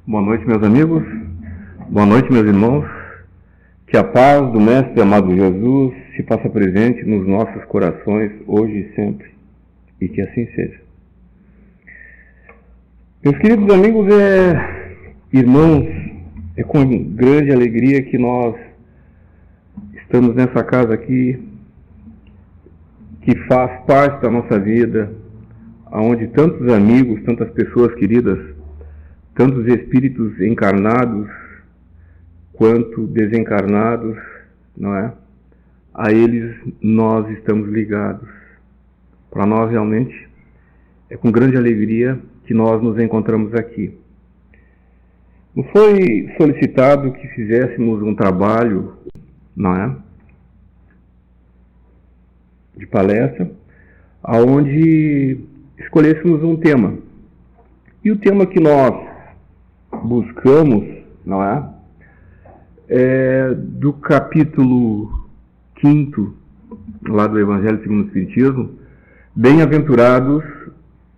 Boa noite, meus amigos. Boa noite, meus irmãos. Que a paz do Mestre amado Jesus se faça presente nos nossos corações, hoje e sempre. E que assim seja. Meus queridos amigos, irmãos, é com grande alegria que nós estamos nessa casa aqui, que faz parte da nossa vida, onde tantos amigos, tantas pessoas queridas, tantos espíritos encarnados quanto desencarnados, não é? A eles nós estamos ligados. Para nós realmente é com grande alegria que nós nos encontramos aqui. Nos foi solicitado que fizéssemos um trabalho, não é? De palestra, aonde escolhêssemos um tema. E o tema que nós buscamos, não é do capítulo 5º, lá do Evangelho segundo o Espiritismo, Bem-aventurados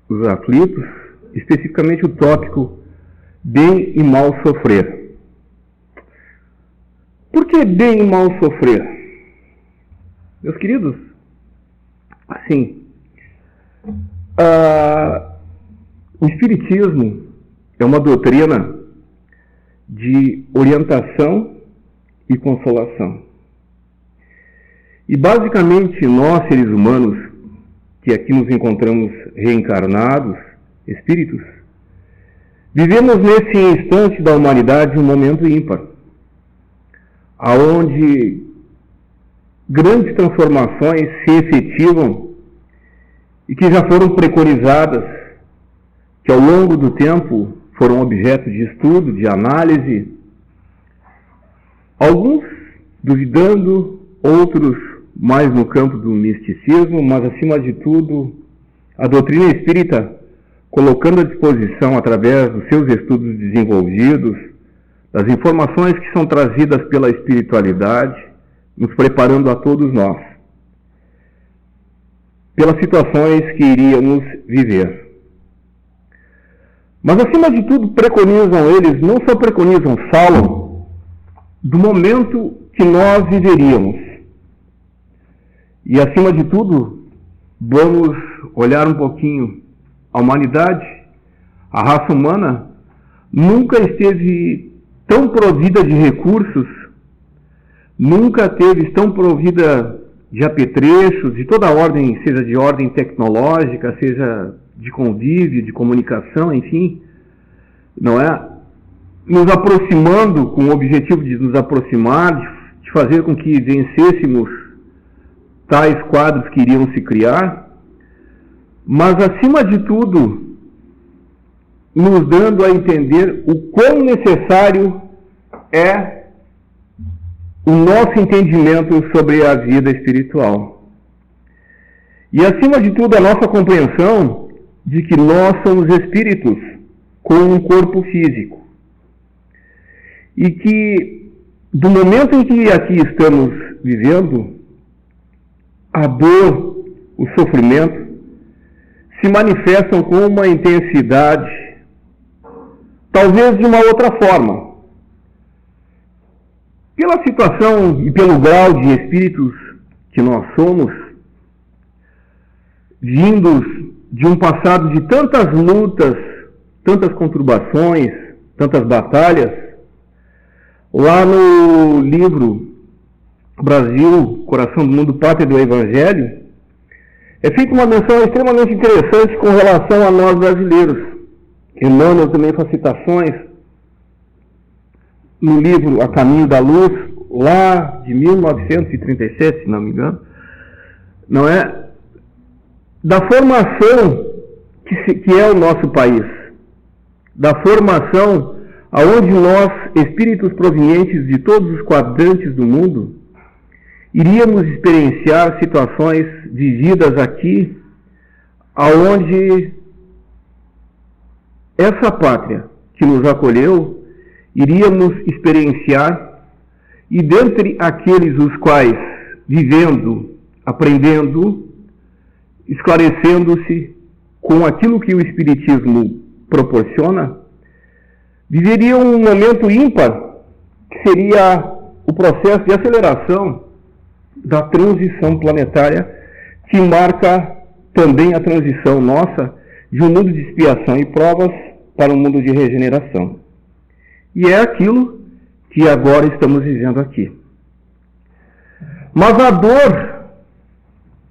os aflitos, especificamente o tópico bem e mal sofrer. Por que bem e mal sofrer? Meus queridos, assim, o Espiritismo é uma doutrina de orientação e consolação. E basicamente nós, seres humanos, que aqui nos encontramos reencarnados, espíritos, vivemos nesse instante da humanidade um momento ímpar, aonde grandes transformações se efetivam e que já foram preconizadas, que ao longo do tempo foram objeto de estudo, de análise, alguns duvidando, outros mais no campo do misticismo, mas acima de tudo, a doutrina espírita colocando à disposição, através dos seus estudos desenvolvidos, das informações que são trazidas pela espiritualidade, nos preparando a todos nós, pelas situações que iríamos viver. Mas, acima de tudo, preconizam eles, não só preconizam, falam do momento que nós viveríamos. E, acima de tudo, vamos olhar um pouquinho a humanidade, a raça humana, nunca esteve tão provida de recursos, nunca esteve tão provida de apetrechos, de toda a ordem, seja de ordem tecnológica, seja de convívio, de comunicação, enfim, não é? Nos aproximando, com o objetivo de nos aproximar, de fazer com que vencêssemos tais quadros que iriam se criar, mas, acima de tudo, nos dando a entender o quão necessário é o nosso entendimento sobre a vida espiritual. E, acima de tudo, a nossa compreensão de que nós somos espíritos com um corpo físico. E que, do momento em que aqui estamos vivendo, a dor, o sofrimento, se manifestam com uma intensidade, talvez de uma outra forma. Pela situação e pelo grau de espíritos que nós somos, vindos de um passado de tantas lutas, tantas conturbações, tantas batalhas, lá no livro Brasil, Coração do Mundo, Pátria do Evangelho, é feita uma menção extremamente interessante com relação a nós brasileiros. Emmanuel também faz citações no livro A Caminho da Luz, lá de 1937, se não me engano, não é? Da formação que é o nosso país, da formação aonde nós, espíritos provenientes de todos os quadrantes do mundo, iríamos experienciar situações vividas aqui, aonde essa pátria que nos acolheu, iríamos experienciar, e dentre aqueles os quais, vivendo, aprendendo, esclarecendo-se com aquilo que o Espiritismo proporciona, viveria um momento ímpar, que seria o processo de aceleração da transição planetária, que marca também a transição nossa de um mundo de expiação e provas para um mundo de regeneração. E é aquilo que agora estamos vivendo aqui. Mas a dor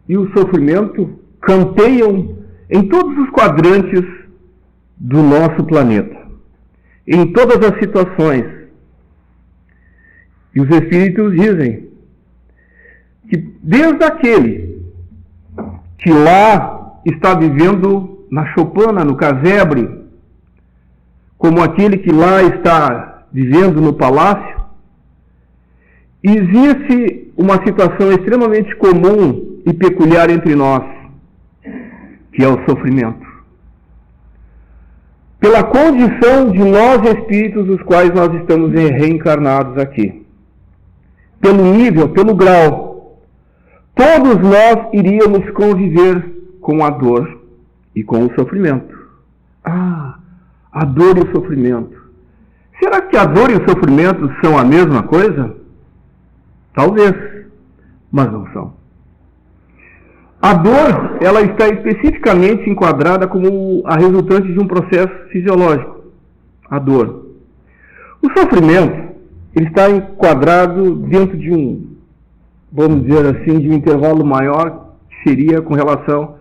e o sofrimento campeiam em todos os quadrantes do nosso planeta, em todas as situações. E os Espíritos dizem que desde aquele que lá está vivendo na choupana, no casebre, como aquele que lá está vivendo no palácio, existe uma situação extremamente comum e peculiar entre nós, que é o sofrimento. Pela condição de nós espíritos, os quais nós estamos reencarnados aqui. Pelo nível, pelo grau, todos nós iríamos conviver com a dor e com o sofrimento. A dor e o sofrimento. Será que a dor e o sofrimento são a mesma coisa? Talvez, mas não são. A dor, ela está especificamente enquadrada como a resultante de um processo fisiológico. A dor. O sofrimento, ele está enquadrado dentro de um, vamos dizer assim, de um intervalo maior, que seria com relação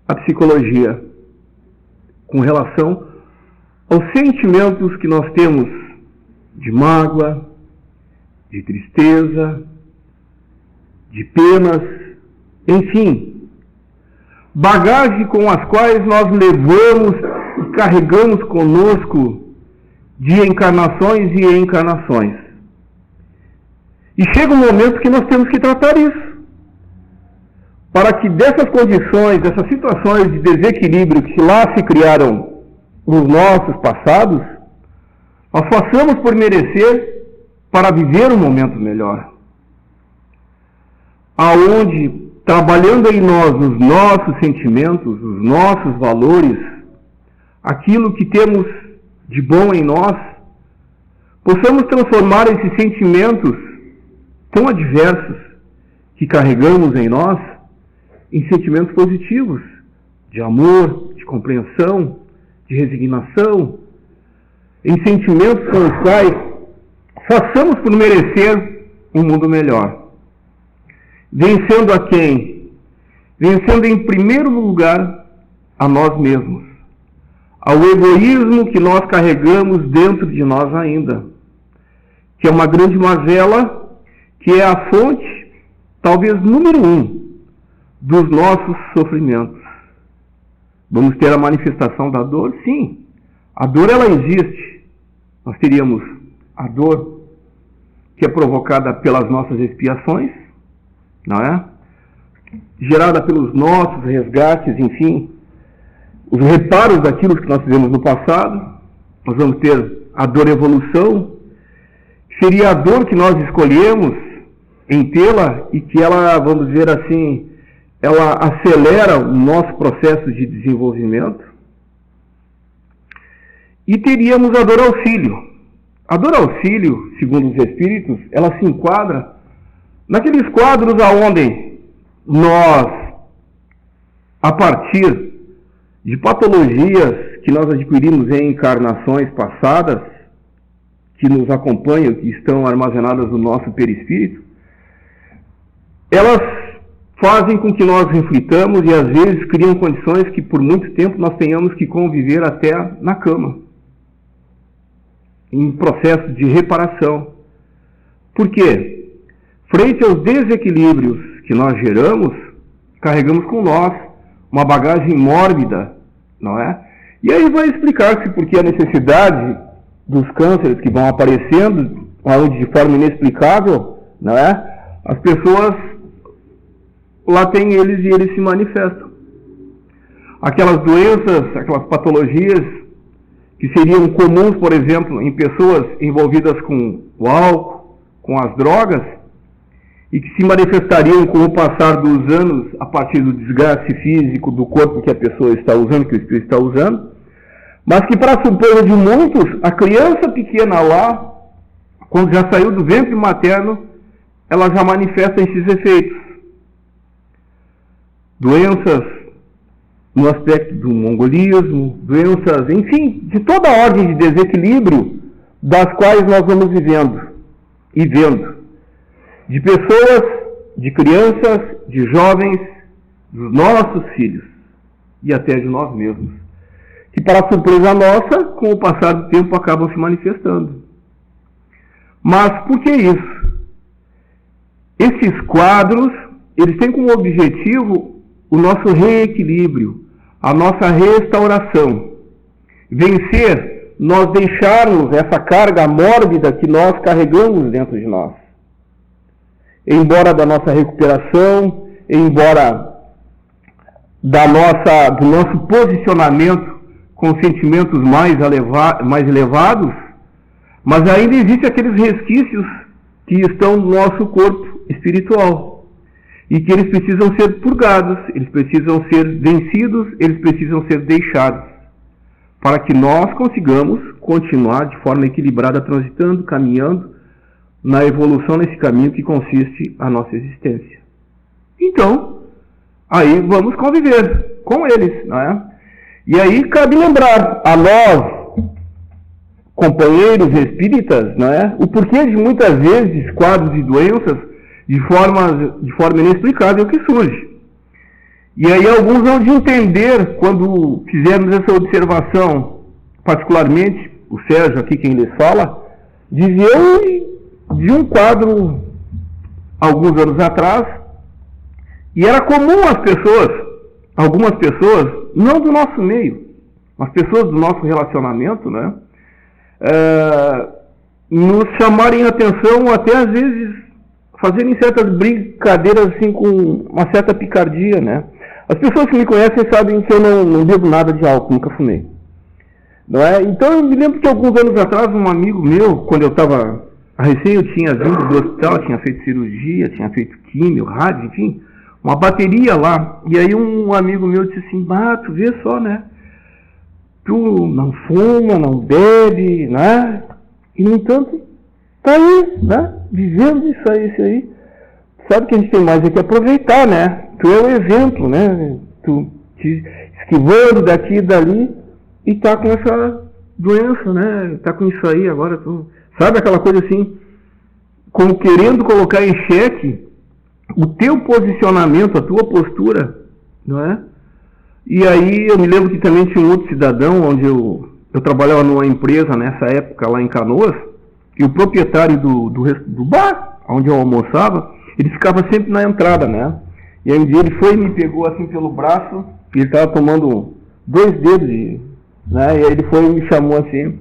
à psicologia, com relação aos sentimentos que nós temos de mágoa, de tristeza, de penas, enfim, bagagem com as quais nós levamos e carregamos conosco de encarnações e encarnações. E chega um momento que nós temos que tratar isso, para que dessas condições, dessas situações de desequilíbrio que lá se criaram nos nossos passados, nós façamos por merecer para viver um momento melhor. Aonde, trabalhando em nós os nossos sentimentos, os nossos valores, aquilo que temos de bom em nós, possamos transformar esses sentimentos tão adversos que carregamos em nós em sentimentos positivos, de amor, de compreensão, de resignação, em sentimentos com os quais façamos por merecer um mundo melhor. Vencendo a quem? Vencendo em primeiro lugar a nós mesmos, ao egoísmo que nós carregamos dentro de nós ainda, que é uma grande mazela, que é a fonte, talvez número 1, dos nossos sofrimentos. Vamos ter a manifestação da dor? Sim. A dor, ela existe. Nós teríamos a dor que é provocada pelas nossas expiações, não é? Gerada pelos nossos resgates, enfim, os reparos daquilo que nós fizemos no passado. Nós vamos ter a dor evolução, que seria a dor que nós escolhemos em tê-la e que ela, vamos dizer assim, ela acelera o nosso processo de desenvolvimento. E teríamos a dor auxílio. A dor auxílio, segundo os Espíritos, ela se enquadra naqueles quadros aonde nós, a partir de patologias que nós adquirimos em encarnações passadas, que nos acompanham, que estão armazenadas no nosso perispírito, elas fazem com que nós reflitamos e às vezes criam condições que por muito tempo nós tenhamos que conviver até na cama, em processo de reparação. Por quê? Frente aos desequilíbrios que nós geramos, carregamos com nós uma bagagem mórbida, não é? E aí vai explicar-se por que a necessidade dos cânceres que vão aparecendo, onde de forma inexplicável, não é? As pessoas lá têm eles e eles se manifestam. Aquelas doenças, aquelas patologias que seriam comuns, por exemplo, em pessoas envolvidas com o álcool, com as drogas, e que se manifestariam com o passar dos anos a partir do desgaste físico do corpo que a pessoa está usando, que o espírito está usando, mas que, para surpresa de muitos, a criança pequena lá, quando já saiu do ventre materno, ela já manifesta esses efeitos. Doenças no aspecto do mongolismo, doenças, enfim, de toda a ordem de desequilíbrio das quais nós vamos vivendo e vendo. De pessoas, de crianças, de jovens, dos nossos filhos e até de nós mesmos, que, para surpresa nossa, com o passar do tempo acabam se manifestando. Mas por que isso? Esses quadros, eles têm como objetivo o nosso reequilíbrio, a nossa restauração. Vencer, nós deixarmos essa carga mórbida que nós carregamos dentro de nós. Embora da nossa recuperação, embora do nosso posicionamento com sentimentos mais elevados, mas ainda existem aqueles resquícios que estão no nosso corpo espiritual e que eles precisam ser purgados, eles precisam ser vencidos, eles precisam ser deixados, para que nós consigamos continuar de forma equilibrada, transitando, caminhando na evolução nesse caminho que consiste a nossa existência. Então, aí vamos conviver com eles, não é? E aí cabe lembrar a nós, companheiros espíritas, não é? O porquê de muitas vezes quadros de doenças de forma inexplicável que surge. E aí alguns vão de entender, quando fizermos essa observação, particularmente o Sérgio aqui, quem lhes fala, dizia de um quadro alguns anos atrás, e era comum algumas pessoas, não do nosso meio, mas pessoas do nosso relacionamento, né, nos chamarem a atenção, até às vezes fazerem certas brincadeiras assim com uma certa picardia, né. As pessoas que me conhecem sabem que eu não bebo nada de álcool, nunca fumei. Não é? Então eu me lembro que alguns anos atrás um amigo meu, quando eu tinha vindo do hospital, tinha feito cirurgia, tinha feito químio, rádio, enfim, uma bateria lá. E aí um amigo meu disse assim: tu vê só, né? Tu não fuma, não bebe, né? E no entanto, tá aí, né? Vivendo isso aí. Sabe que a gente tem mais é que aproveitar, né? Tu é o exemplo, né? Tu te esquivando daqui e dali e tá com essa doença, né? Tá com isso aí agora. Sabe aquela coisa assim, como querendo colocar em xeque o teu posicionamento, a tua postura, não é? E aí eu me lembro que também tinha um outro cidadão, onde eu trabalhava numa empresa nessa época lá em Canoas, e o proprietário do bar, onde eu almoçava, ele ficava sempre na entrada, né? E aí um dia ele foi e me pegou assim pelo braço, e ele estava tomando 2 dedos, né? E aí ele foi e me chamou assim: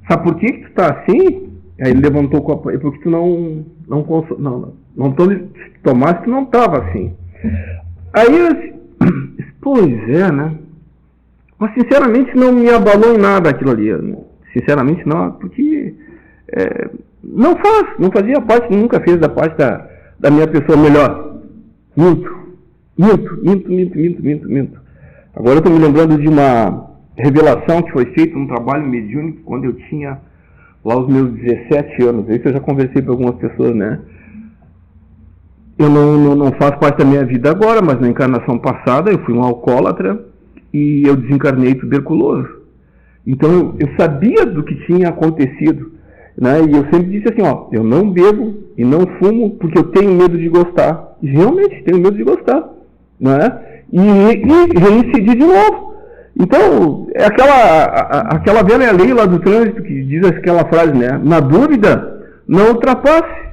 sabe por que tu tá assim? Aí ele levantou o copo: porque tu não tomasse, tu não tava assim. Aí eu disse: pois é, né? Mas sinceramente não me abalou em nada aquilo ali. Sinceramente não, porque não fazia parte, nunca fez da parte da minha pessoa. Melhor, minto. Agora eu estou me lembrando de uma revelação que foi feita num trabalho mediúnico quando eu tinha lá os meus 17 anos. Isso eu já conversei com algumas pessoas, né? Eu não faço parte da minha vida agora, mas na encarnação passada eu fui um alcoólatra e eu desencarnei tuberculoso. Então eu sabia do que tinha acontecido, né? E eu sempre disse assim: eu não bebo e não fumo porque eu tenho medo de gostar. E realmente tenho medo de gostar, né? E reincidir de novo. Então, é aquela velha lei lá do trânsito que diz aquela frase, né? Na dúvida, não ultrapasse.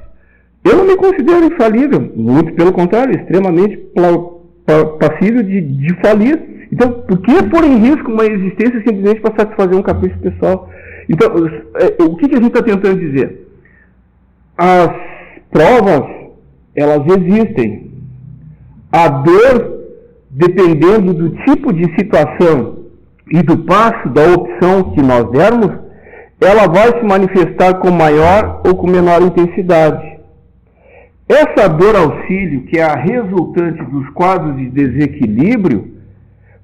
Eu não me considero infalível, muito pelo contrário, extremamente passível de falir. Então, por que pôr em risco uma existência simplesmente para satisfazer um capricho pessoal? Então, o que a gente está tentando dizer? As provas, elas existem. A dor, dependendo do tipo de situação e do passo, da opção que nós dermos, ela vai se manifestar com maior ou com menor intensidade. Essa dor auxílio, que é a resultante dos quadros de desequilíbrio,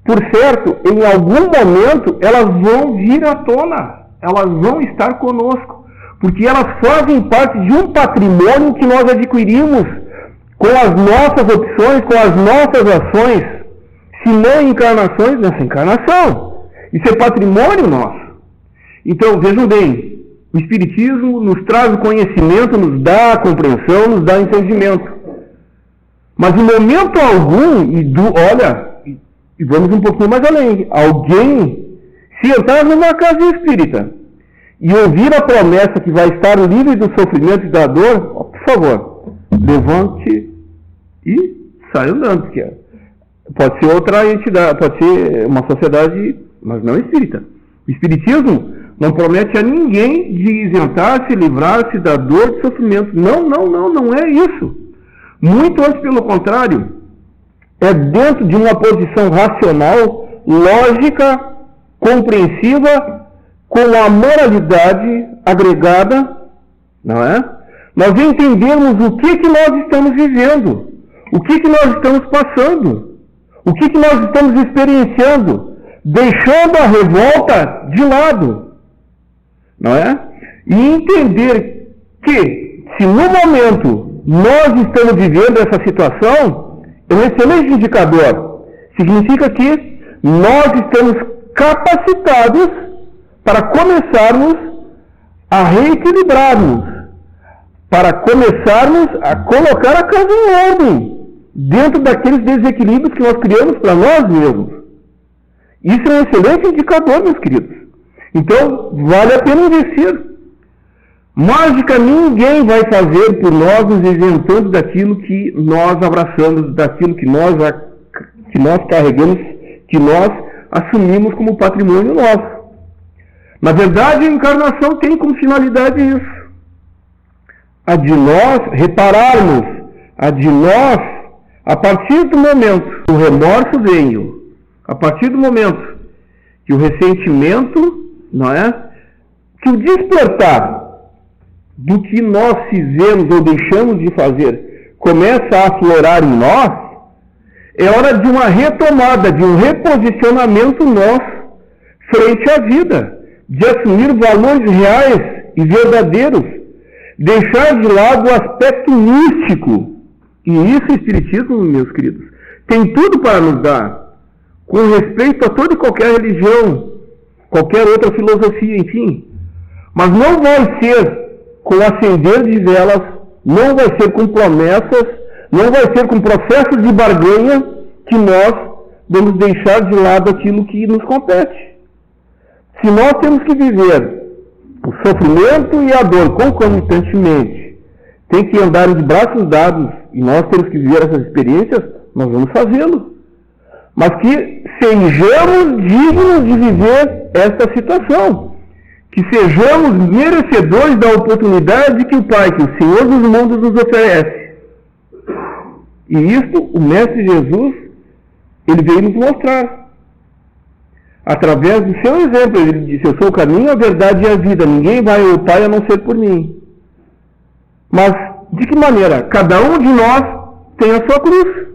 por certo, em algum momento, elas vão vir à tona, elas vão estar conosco, porque elas fazem parte de um patrimônio que nós adquirimos com as nossas opções, com as nossas ações, se não encarnações, nessa encarnação. Isso é patrimônio nosso. Então, vejam bem, o Espiritismo nos traz o conhecimento, nos dá a compreensão, nos dá o entendimento. Mas em momento algum, e vamos um pouquinho mais além, alguém, se entrar numa casa espírita e ouvir a promessa que vai estar livre do sofrimento e da dor, por favor, levante e saia andando. Porque pode ser outra entidade, pode ser uma sociedade, mas não espírita. O Espiritismo não promete a ninguém de isentar-se, livrar-se da dor e do sofrimento. Não é isso. Muito antes, pelo contrário, é dentro de uma posição racional, lógica, compreensiva, com a moralidade agregada, não é? Nós entendemos o que nós estamos vivendo, o que nós estamos passando, o que nós estamos experienciando, deixando a revolta de lado, não é? E entender que, se no momento nós estamos vivendo essa situação, é um excelente indicador. Significa que nós estamos capacitados para começarmos a reequilibrarmos, para começarmos a colocar a casa em ordem, dentro daqueles desequilíbrios que nós criamos para nós mesmos. Isso é um excelente indicador, meus queridos. Então, vale a pena investir. Mágica ninguém vai fazer por nós, nos isentando daquilo que nós abraçamos, daquilo que nós carregamos, que nós assumimos como patrimônio nosso. Na verdade, a encarnação tem como finalidade isso. A de nós repararmos, a de nós, a partir do momento que o remorso veio, a partir do momento que o ressentimento, não é? Que o despertar do que nós fizemos ou deixamos de fazer começa a aflorar em nós, é hora de uma retomada, de um reposicionamento nosso frente à vida, de assumir valores reais e verdadeiros, deixar de lado o aspecto místico. E isso o Espiritismo, meus queridos, tem tudo para nos dar, com respeito a toda e qualquer religião, qualquer outra filosofia, enfim. Mas não vai ser com acender de velas, não vai ser com promessas, não vai ser com processos de barganha que nós vamos deixar de lado aquilo que nos compete. Se nós temos que viver o sofrimento e a dor concomitantemente, tem que andar de braços dados, e nós temos que viver essas experiências, nós vamos fazê-lo. Mas que sejamos dignos de viver esta situação. Que sejamos merecedores da oportunidade que o Pai, que o Senhor dos mundos nos oferece. E isto, o Mestre Jesus, ele veio nos mostrar. Através do seu exemplo, ele disse: eu sou o caminho, a verdade e a vida. Ninguém vai ao Pai a não ser por mim. Mas, de que maneira? Cada um de nós tem a sua cruz.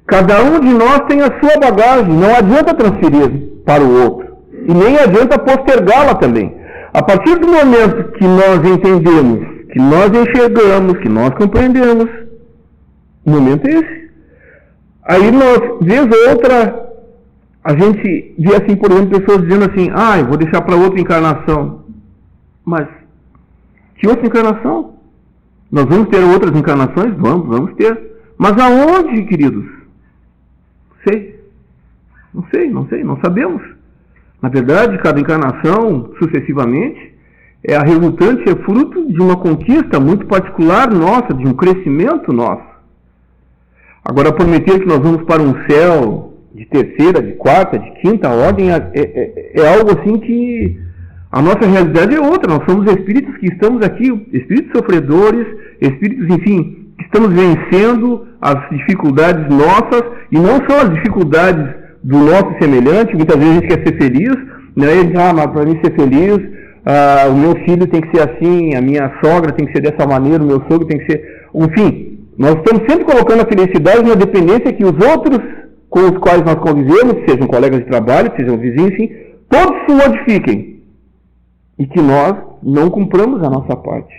Cada um de nós tem a sua bagagem. Não adianta transferir para o outro. E nem adianta postergá-la também. A partir do momento que nós entendemos, que nós enxergamos, que nós compreendemos, o momento é esse. Aí nós, vez ou outra, a gente vê assim, por exemplo, pessoas dizendo assim: eu vou deixar para outra encarnação. Mas, que outra encarnação? Nós vamos ter outras encarnações? Vamos ter. Mas aonde, queridos? Não sei, não sabemos. Na verdade, cada encarnação, sucessivamente, é a resultante, é fruto de uma conquista muito particular nossa, de um crescimento nosso. Agora, prometer que nós vamos para um céu de terceira, de quarta, de quinta ordem, é algo assim que a nossa realidade é outra. Nós somos espíritos que estamos aqui, espíritos sofredores, espíritos, enfim, que estamos vencendo as dificuldades nossas, e não só as dificuldades do nosso semelhante. Muitas vezes a gente quer ser feliz, né? Mas para mim ser feliz, o meu filho tem que ser assim, a minha sogra tem que ser dessa maneira, o meu sogro tem que ser... Enfim, nós estamos sempre colocando a felicidade na dependência que os outros com os quais nós convivemos, sejam colegas de trabalho, sejam vizinhos, enfim, todos se modifiquem. E que nós não cumpramos a nossa parte.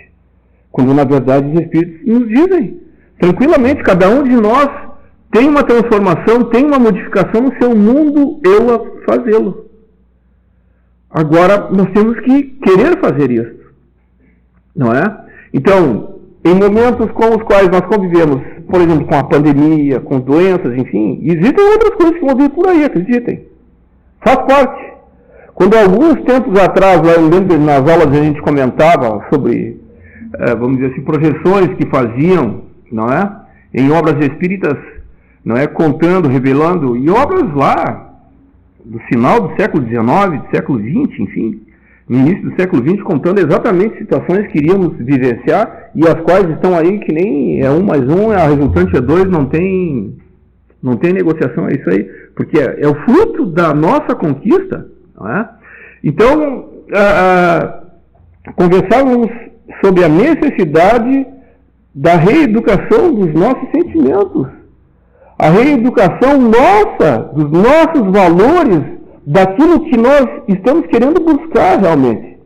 Quando, na verdade, os Espíritos nos dizem, tranquilamente, cada um de nós tem uma transformação, tem uma modificação no seu mundo, eu a fazê-lo. Agora, nós temos que querer fazer isso. Não é? Então, em momentos com os quais nós convivemos, por exemplo, com a pandemia, com doenças, enfim, existem outras coisas que vão vir por aí, acreditem. Faz parte. Quando alguns tempos atrás, lá eu lembro nas aulas a gente comentava sobre, vamos dizer assim, projeções que faziam, não é? Em obras espíritas, não é? Contando, revelando, e obras lá, do final do século XIX, do século XX, enfim, no início do século XX, contando exatamente situações que iríamos vivenciar, e as quais estão aí que nem é 1 mais 1, a resultante é 2, não tem negociação, é isso aí, porque é o fruto da nossa conquista, não é? Então, conversávamos sobre a necessidade da reeducação dos nossos sentimentos, a reeducação nossa, dos nossos valores, daquilo que nós estamos querendo buscar realmente,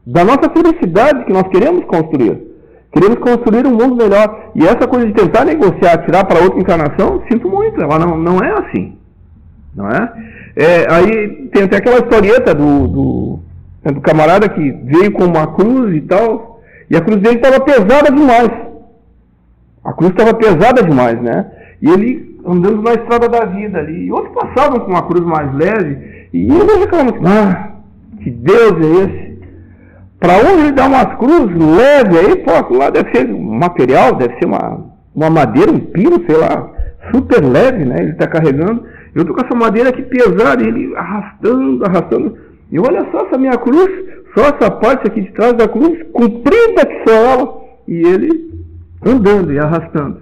da nossa felicidade que nós queremos construir. Queremos construir um mundo melhor. E essa coisa de tentar negociar, tirar para outra encarnação, sinto muito, ela não é assim. Não é? Aí tem até aquela historieta do camarada que veio com uma cruz e tal, e a cruz dele estava pesada demais. A cruz estava pesada demais, né? E ele andando na estrada da vida ali, e outros passavam com uma cruz mais leve, e ele reclamava, que Deus é esse? Para onde ele dá umas cruzes leves aí, pô, lá deve ser um material, deve ser uma madeira, um pino, sei lá, super leve, né? Ele está carregando. Eu estou com essa madeira aqui pesada, ele arrastando. E olha só essa minha cruz, só essa parte aqui de trás da cruz, comprida que só ela. E ele andando e arrastando.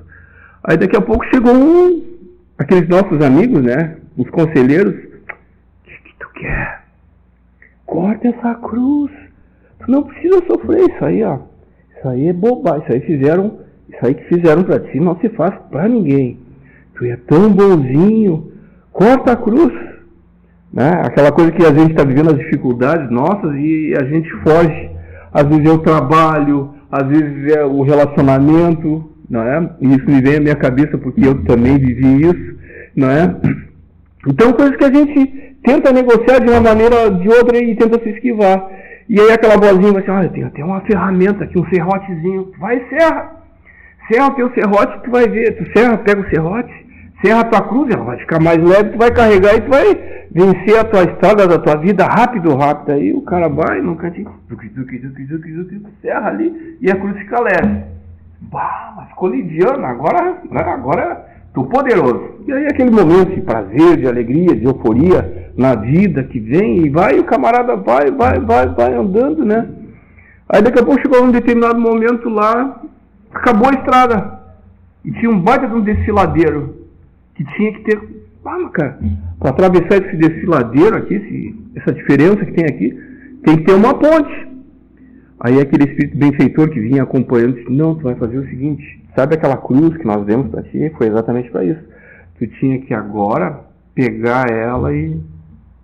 Aí daqui a pouco chegou aqueles nossos amigos, né? Os conselheiros. O que tu quer? Corta essa cruz. Tu não precisa sofrer isso aí, ó. Isso aí é bobagem. Isso aí que fizeram pra ti não se faz pra ninguém. Tu é tão bonzinho. Corta a cruz. Né? Aquela coisa que a gente está vivendo as dificuldades nossas e a gente foge. Às vezes é o trabalho, às vezes é o relacionamento, não é? E isso me vem à minha cabeça porque eu também vivi isso, não é? Então, coisas que a gente tenta negociar de uma maneira ou de outra e tenta se esquivar. E aí aquela bolinha vai assim, olha, tem até uma ferramenta aqui, um serrotezinho. Vai, serra o teu serrote, tu vai ver. Tu serra, pega o serrote, serra a tua cruz, ela vai ficar mais leve, tu vai carregar e tu vai vencer a tua estrada da tua vida rápido. Aí o cara vai num cantinho, serra ali e a cruz fica leve. Bah, mas ficou liviana, agora tô poderoso. E aí aquele momento de prazer, de alegria, de euforia na vida que vem e vai, e o camarada vai andando, né? Aí daqui a pouco chegou um determinado momento lá, acabou a estrada e tinha um baita de um desfiladeiro que tinha que ter, cara, para atravessar esse desfiladeiro aqui, essa diferença que tem aqui, tem que ter uma ponte. Aí aquele espírito benfeitor que vinha acompanhando disse, não, tu vai fazer o seguinte, sabe aquela cruz que nós demos para ti? Foi exatamente para isso. Tu tinha que agora pegar ela e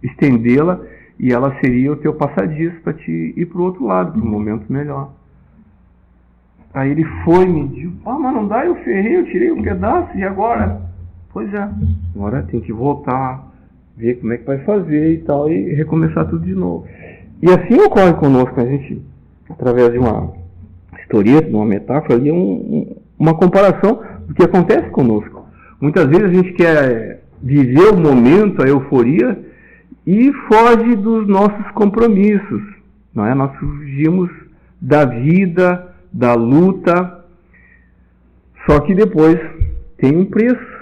estendê-la, e ela seria o teu passadiço para te ir para o outro lado, para um momento melhor. Aí ele foi e me disse, mas não dá, eu ferrei, eu tirei um pedaço, e agora? Pois é, agora tem que voltar, ver como é que vai fazer e tal, e recomeçar tudo de novo. E assim ocorre conosco, a gente, através de uma historieta, de uma metáfora, ali, uma comparação do que acontece conosco. Muitas vezes a gente quer viver o momento, a euforia, e foge dos nossos compromissos, não é? Nós fugimos da vida, da luta, só que depois tem um preço.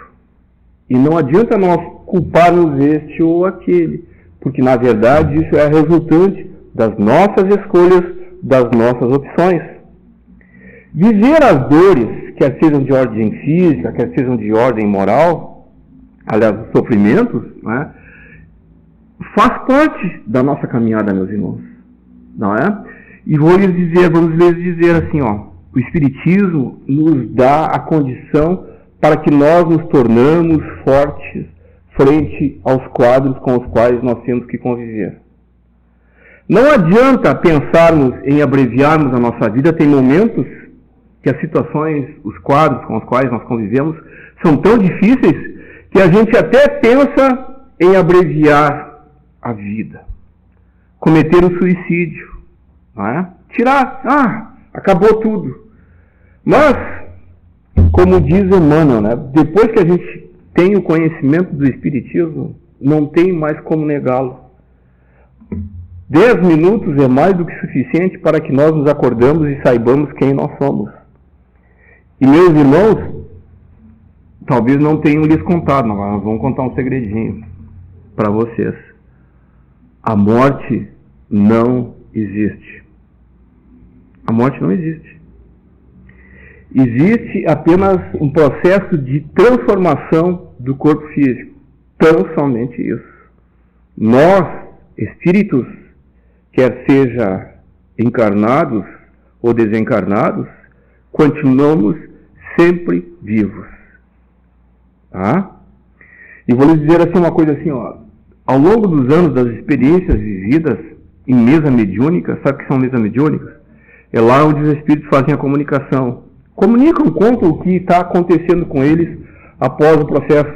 E não adianta nós culparmos este ou aquele, porque na verdade isso é a resultante das nossas escolhas, das nossas opções. Viver as dores, quer sejam de ordem física, quer sejam de ordem moral, aliás, os sofrimentos, né, faz parte da nossa caminhada, meus irmãos, não é? E vamos lhes dizer assim, ó, o Espiritismo nos dá a condição para que nós nos tornamos fortes frente aos quadros com os quais nós temos que conviver. Não adianta pensarmos em abreviarmos a nossa vida. Tem momentos que as situações, os quadros com os quais nós convivemos são tão difíceis que a gente até pensa em abreviar a vida. Cometer o suicídio, não é? Tirar, acabou tudo. Mas, como diz Emmanuel, né? Depois que a gente tem o conhecimento do Espiritismo, não tem mais como negá-lo. 10 minutos é mais do que suficiente para que nós nos acordamos e saibamos quem nós somos. E meus irmãos, talvez não tenham lhes contado, mas nós vamos contar um segredinho para vocês. A morte não existe. A morte não existe. Existe apenas um processo de transformação do corpo físico. Tão somente isso. Nós, espíritos, quer seja encarnados ou desencarnados, continuamos sempre vivos. Tá? E vou lhes dizer assim uma coisa assim, ó. Ao longo dos anos das experiências vividas em mesa mediúnica, sabe o que são mesas mediúnicas? É lá onde os espíritos fazem a comunicação. Comunicam, contam o que está acontecendo com eles após o processo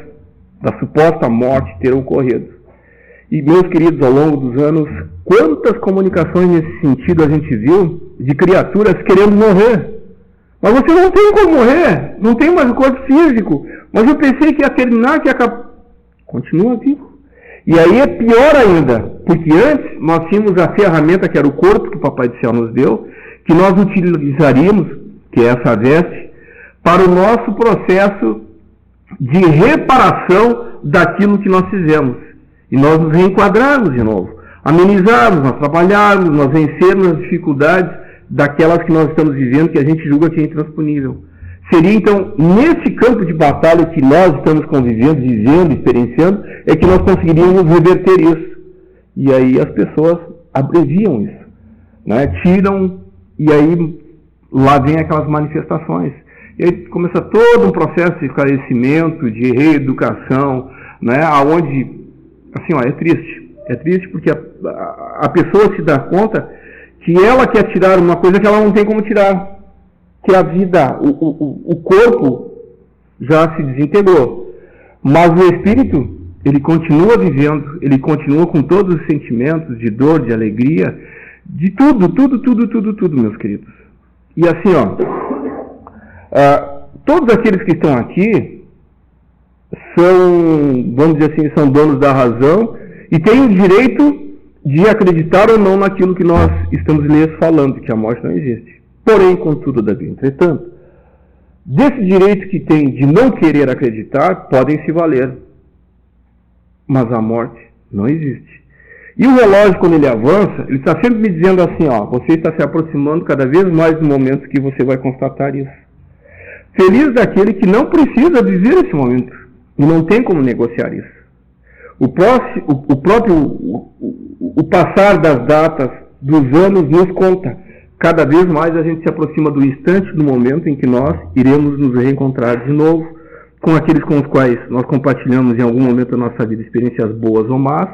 da suposta morte ter ocorrido. E, meus queridos, ao longo dos anos, quantas comunicações nesse sentido a gente viu de criaturas querendo morrer. Mas você não tem como morrer, não tem mais o corpo físico. Mas eu pensei que ia terminar, que ia acabar. Continua vivo. E aí é pior ainda, porque antes nós tínhamos a ferramenta que era o corpo que o Papai do Céu nos deu, que nós utilizaríamos, que é essa veste, para o nosso processo de reparação daquilo que nós fizemos. E nós nos reenquadrarmos de novo, amenizarmos, nós trabalharmos, nós vencermos as dificuldades daquelas que nós estamos vivendo, que a gente julga que é intransponível. Seria então, nesse campo de batalha que nós estamos convivendo, vivendo, experienciando, é que nós conseguiríamos reverter isso. E aí as pessoas abreviam isso, né? Tiram, e aí lá vem aquelas manifestações. E aí começa todo um processo de esclarecimento, de reeducação, né? Onde, assim, ó, é triste porque a pessoa se dá conta que ela quer tirar uma coisa que ela não tem como tirar, que a vida, o corpo já se desintegrou, mas o espírito, ele continua vivendo, ele continua com todos os sentimentos de dor, de alegria, de tudo, meus queridos. E assim, ó, todos aqueles que estão aqui são, vamos dizer assim, são donos da razão e têm o direito de acreditar ou não naquilo que nós estamos lhes falando, que a morte não existe. Porém, contudo, Davi, entretanto, desse direito que tem de não querer acreditar, podem se valer. Mas a morte não existe. E o relógio, quando ele avança, ele está sempre me dizendo assim, ó, você está se aproximando cada vez mais do momento que você vai constatar isso. Feliz daquele que não precisa viver esse momento e não tem como negociar isso. O passar das datas, dos anos, nos conta. Cada vez mais a gente se aproxima do instante, do momento em que nós iremos nos reencontrar de novo com aqueles com os quais nós compartilhamos em algum momento da nossa vida experiências boas ou más,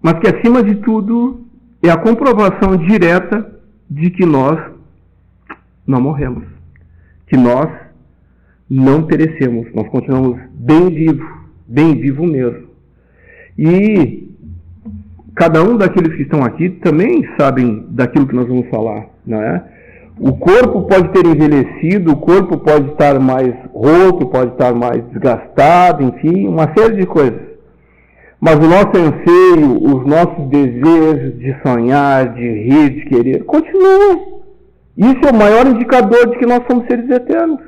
mas que acima de tudo é a comprovação direta de que nós não morremos, que nós não perecemos, nós continuamos bem vivo mesmo. E cada um daqueles que estão aqui também sabem daquilo que nós vamos falar, não é? O corpo pode ter envelhecido, o corpo pode estar mais roto, pode estar mais desgastado, enfim, uma série de coisas. Mas o nosso anseio, os nossos desejos de sonhar, de rir, de querer, continuam. Isso é o maior indicador de que nós somos seres eternos.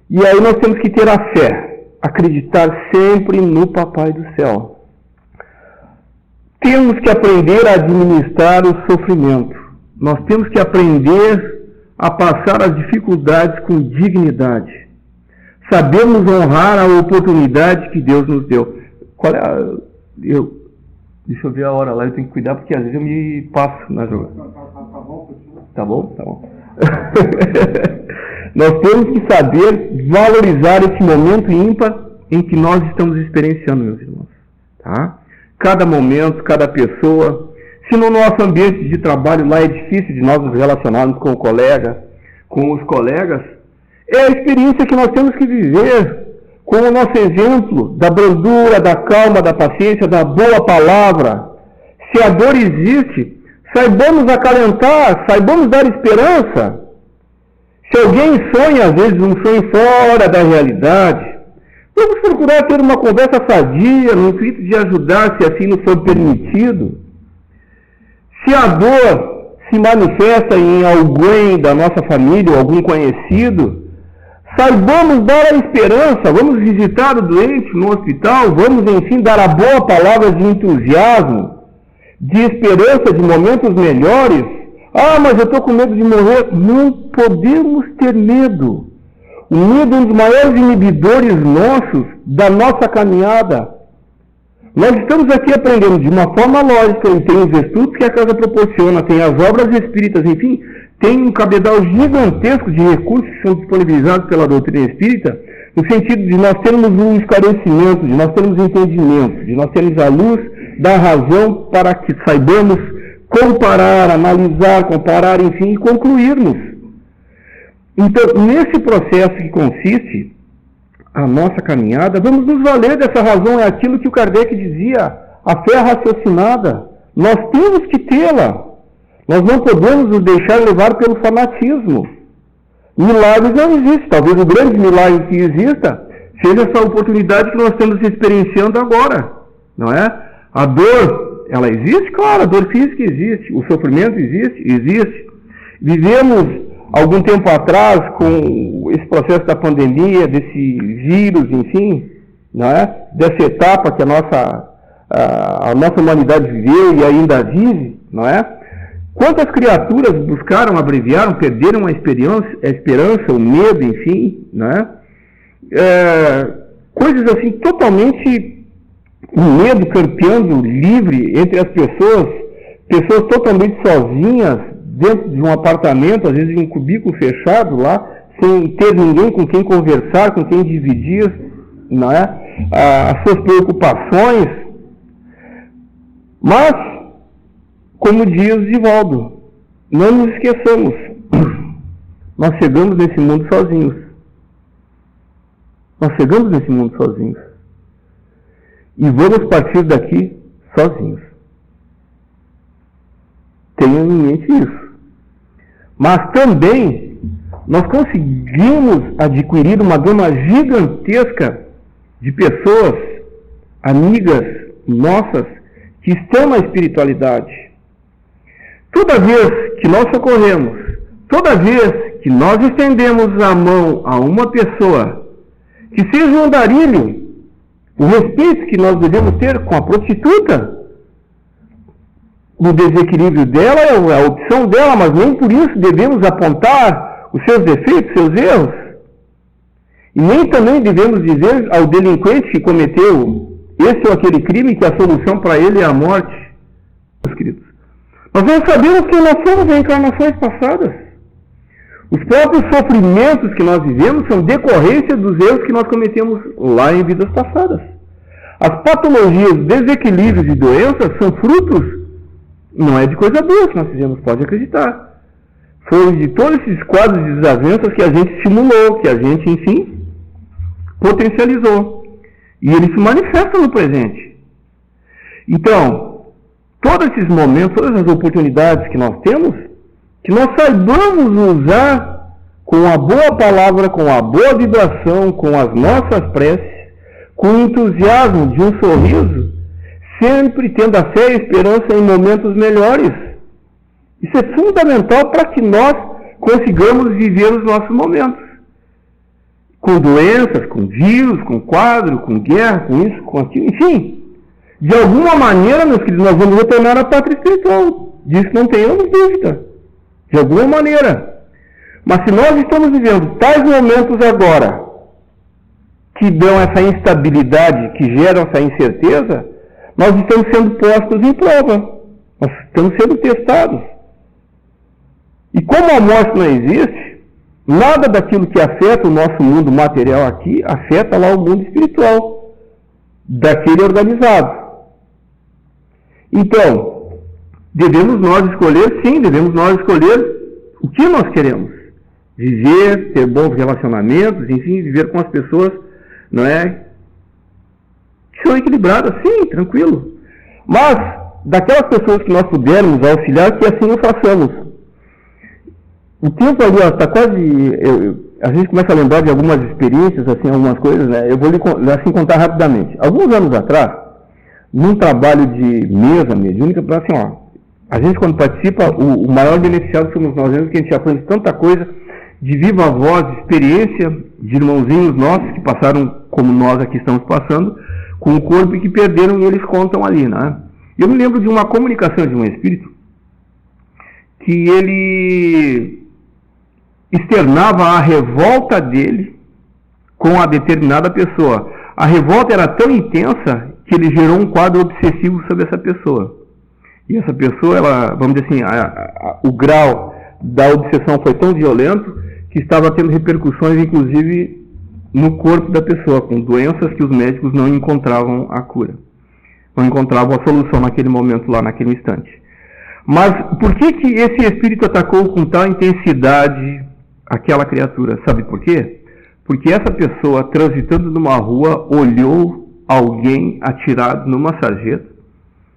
E aí nós temos que ter a fé, acreditar sempre no Papai do Céu. Temos que aprender a administrar o sofrimento. Nós temos que aprender a passar as dificuldades com dignidade. Sabemos honrar a oportunidade que Deus nos deu. Qual é a... Deixa eu ver a hora lá, eu tenho que cuidar porque às vezes eu me passo na jogada. Tá bom. Nós temos que saber valorizar esse momento ímpar em que nós estamos experienciando, meus irmãos. Tá? Cada momento, cada pessoa. Se no nosso ambiente de trabalho lá é difícil de nós nos relacionarmos com o colega, com os colegas, é a experiência que nós temos que viver com o nosso exemplo da brandura, da calma, da paciência, da boa palavra. Se a dor existe, saibamos acalentar, saibamos dar esperança. Se alguém sonha, às vezes, um sonho fora da realidade, vamos procurar ter uma conversa sadia, no intuito de ajudar, se assim nos for permitido. Se a dor se manifesta em alguém da nossa família ou algum conhecido, saibamos dar a esperança, vamos visitar o doente no hospital, vamos, enfim, dar a boa palavra de entusiasmo, de esperança, de momentos melhores. Ah, mas eu estou com medo de morrer. Não podemos ter medo. O medo é um dos maiores inibidores nossos da nossa caminhada. Nós estamos aqui aprendendo de uma forma lógica, e tem os estudos que a casa proporciona, tem as obras espíritas, enfim, tem um cabedal gigantesco de recursos que são disponibilizados pela doutrina espírita, no sentido de nós termos um esclarecimento, de nós termos entendimento, de nós termos a luz da razão para que saibamos comparar, analisar, comparar, enfim, e concluirmos. Então, nesse processo que consiste a nossa caminhada, vamos nos valer dessa razão, é aquilo que o Kardec dizia, a fé raciocinada. Nós temos que tê-la. Nós não podemos nos deixar levar pelo fanatismo. Milagres não existem. Talvez o grande milagre que exista seja essa oportunidade que nós estamos experienciando agora. Não é? A dor, ela existe? Claro, a dor física existe. O sofrimento existe? Existe. Vivemos algum tempo atrás com esse processo da pandemia, desse vírus, enfim, não é? Dessa etapa que a nossa humanidade viveu e ainda vive, não é? Quantas criaturas buscaram, abreviaram, perderam a esperança, o medo, enfim, né? Coisas assim, totalmente, o medo campeando livre entre as pessoas totalmente sozinhas, dentro de um apartamento, às vezes em um cubículo fechado lá, sem ter ninguém com quem conversar, com quem dividir, não é? As suas preocupações. Mas, como diz Divaldo, não nos esqueçamos, nós chegamos nesse mundo sozinhos. Nós chegamos nesse mundo sozinhos. E vamos partir daqui sozinhos. Tenham em mente isso. Mas também, nós conseguimos adquirir uma gama gigantesca de pessoas, amigas nossas, que estão na espiritualidade. Toda vez que nós socorremos, toda vez que nós estendemos a mão a uma pessoa, que seja um andarilho, o respeito que nós devemos ter com a prostituta, o desequilíbrio dela é a opção dela, mas nem por isso devemos apontar os seus defeitos, seus erros. E nem também devemos dizer ao delinquente que cometeu esse ou aquele crime que a solução para ele é a morte. Meus queridos, nós não sabemos quem nós somos em encarnações passadas. Os próprios sofrimentos que nós vivemos são decorrência dos erros que nós cometemos lá em vidas passadas. As patologias, desequilíbrios e doenças são frutos, não é de coisa boa que nós fizemos, pode acreditar. Foi de todos esses quadros de desavenças que a gente estimulou, que a gente, enfim, potencializou. E ele se manifesta no presente. Então, todos esses momentos, todas as oportunidades que nós temos, que nós saibamos usar com a boa palavra, com a boa vibração, com as nossas preces, com o entusiasmo de um sorriso, sempre tendo a fé e a esperança em momentos melhores. Isso é fundamental para que nós consigamos viver os nossos momentos. Com doenças, com vírus, com quadro, com guerra, com isso, com aquilo, enfim. De alguma maneira, meus queridos, nós vamos retornar à pátria espiritual. Disso não tenhamos dúvida. De alguma maneira. Mas se nós estamos vivendo tais momentos agora, que dão essa instabilidade, que geram essa incerteza, nós estamos sendo postos em prova. Nós estamos sendo testados. E como a morte não existe, Nada daquilo que afeta o nosso mundo material aqui afeta lá o mundo espiritual daquele organizado. Então, devemos nós escolher, sim, devemos nós escolher o que nós queremos. Viver, ter bons relacionamentos, enfim, viver com as pessoas, não é? Que são equilibradas, sim, tranquilo. Mas, daquelas pessoas que nós pudermos auxiliar, que assim o façamos. O tempo ali está quase... a gente começa a lembrar de algumas experiências, assim, algumas coisas, né? Eu vou lhe assim, contar rapidamente. Alguns anos atrás, num trabalho de mesa mediúnica, assim, ó, a gente quando participa, o maior beneficiado somos nós mesmos, que a gente aprende tanta coisa de viva voz, experiência de irmãozinhos nossos que passaram como nós aqui estamos passando, com o corpo e que perderam e eles contam ali, né? Eu me lembro de uma comunicação de um espírito que ele externava a revolta dele com a determinada pessoa. A revolta era tão intensa que ele gerou um quadro obsessivo sobre essa pessoa. E essa pessoa, ela, vamos dizer assim, o grau da obsessão foi tão violento que estava tendo repercussões, inclusive, no corpo da pessoa, com doenças que os médicos não encontravam a cura. Não encontravam a solução naquele momento lá, naquele instante. Mas por que que esse espírito atacou com tal intensidade aquela criatura? Sabe por quê? Porque essa pessoa, transitando numa rua, olhou alguém atirado numa sarjeta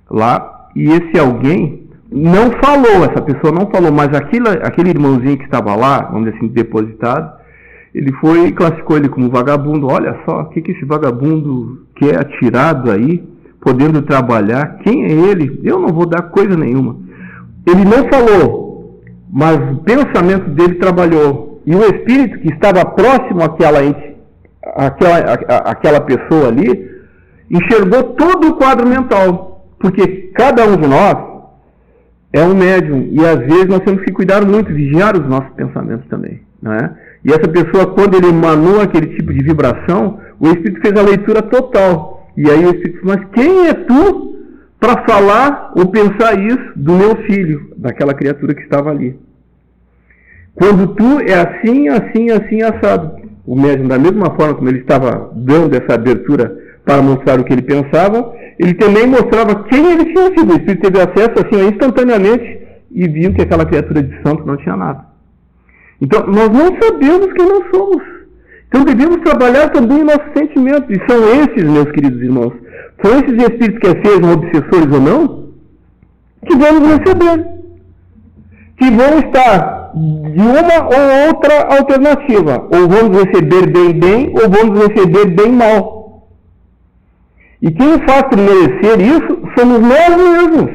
lá, e esse alguém não falou, essa pessoa não falou, mas aquele irmãozinho que estava lá, vamos dizer assim, depositado, ele foi e classificou ele como vagabundo. Olha só, o que esse vagabundo que é atirado aí, podendo trabalhar, quem é ele? Eu não vou dar coisa nenhuma. Ele não falou, mas o pensamento dele trabalhou. E o espírito que estava próximo àquela pessoa ali, enxergou todo o quadro mental. Porque cada um de nós é um médium. E às vezes nós temos que cuidar muito, vigiar os nossos pensamentos também, não é? E essa pessoa, quando ele emanou aquele tipo de vibração, o espírito fez a leitura total. E aí o espírito disse, mas quem é tu para falar ou pensar isso do meu filho, daquela criatura que estava ali? Quando tu é assim, assim, assim, assado. O médium, da mesma forma como ele estava dando essa abertura para mostrar o que ele pensava, ele também mostrava quem ele tinha sido. O espírito teve acesso assim instantaneamente e viu que aquela criatura de santo não tinha nada. Então, nós não sabemos quem nós somos. Então, devemos trabalhar também em nossos sentimentos. E são esses, meus queridos irmãos, são esses espíritos, quer sejam obsessores ou não, que vamos receber. Que vão estar de uma ou outra alternativa. Ou vamos receber bem, ou vamos receber bem mal. E quem faz por merecer isso somos nós mesmos.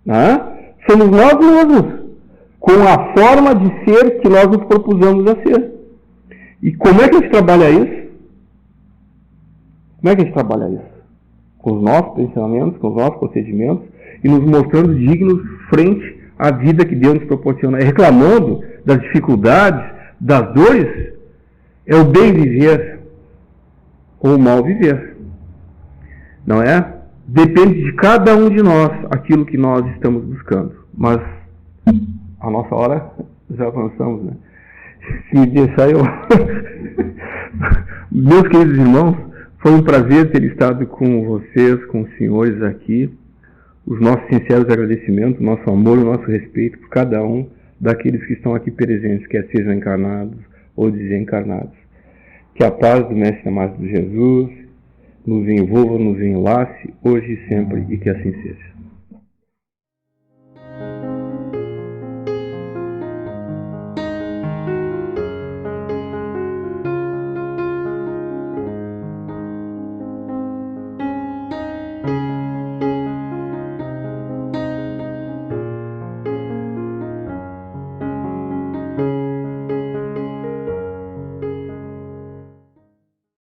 Né? Somos nós mesmos. Com a forma de ser que nós nos propusemos a ser. E como é que a gente trabalha isso? Como é que a gente trabalha isso? Com os nossos pensamentos, com os nossos procedimentos, e nos mostrando dignos frente à vida que Deus nos proporciona. Reclamando das dificuldades, das dores, é o bem viver ou o mal viver. Não é? Depende de cada um de nós aquilo que nós estamos buscando. Mas a nossa hora já avançamos, né? Se me deixar eu... Meus queridos irmãos, foi um prazer ter estado com vocês, com os senhores aqui. Os nossos sinceros agradecimentos, nosso amor, o nosso respeito por cada um daqueles que estão aqui presentes, quer sejam encarnados ou desencarnados. Que a paz do Mestre amado Jesus nos envolva, nos enlace, hoje e sempre, e que assim seja.